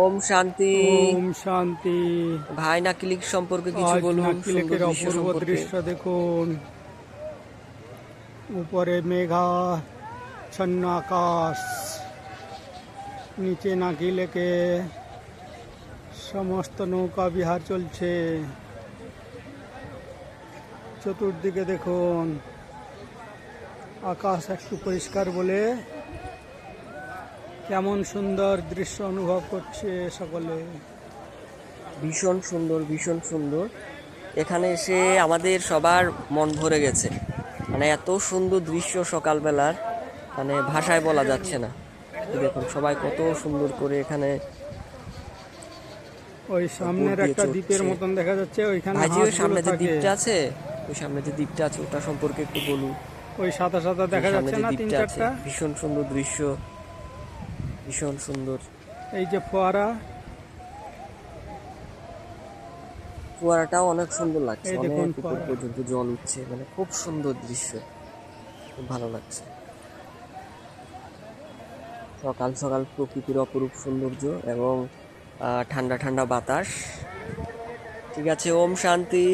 ওম শান্তি। ওম শান্তি। ভাই নাকিলিক সম্পর্কে কিছু আজ বলুন, সুন্দর নাকিলেকের দৃশ্য অপূর্ব সম্পর্কে। দৃশ্য দেখুন। উপরে মেঘাচ্ছন্ন আকাশ, নিচে নাকিলেকে সমস্ত নৌকা বিহার চলছে। চতুর্দিকে দেখুন, আকাশ একটু পরিষ্কার বলে কেমন সুন্দর দৃশ্য অনুভব করছে সকলে। ভীষণ সুন্দর, ভীষণ সুন্দর। এখানে এসে আমাদের সবার মন ভরে গেছে। মানে এত সুন্দর দৃশ্য সকালবেলার, মানে ভাষায় বলা যাচ্ছে না। দেখুন সবাই কত সুন্দর করে এখানে ওই বোট সামনের দিয়ে একটা দ্বীপের চড়ছে। মতন দেখা যাচ্ছে, ওইখানে ভাইজি ওই হাঁসগুলো সামনে যে থাকে। দ্বীপটা আছে, ওই সামনে যে দ্বীপটা আছে ওটা সম্পর্কে একটু বলুন। ওই সাদা সাদা যে দেখা সামনে যাচ্ছে যে না, তিন দ্বীপটা আছে, চারটা, ভীষণ সুন্দর দৃশ্য, ভীষণ সুন্দর। এই যে ফোয়ারা। ফোয়ারাটাও অনেক সুন্দর লাগছে, এই দেখুন অনেক উপর ফোয়ারা। পর্যন্ত জল উঠছে, মানে খুব সুন্দর দৃশ্য, খুব ভালো লাগছে। সকাল সকাল প্রকৃতির অপরূপ সৌন্দর্য এবং ঠান্ডা ঠান্ডা বাতাস। ঠিক আছে, ওম শান্তি।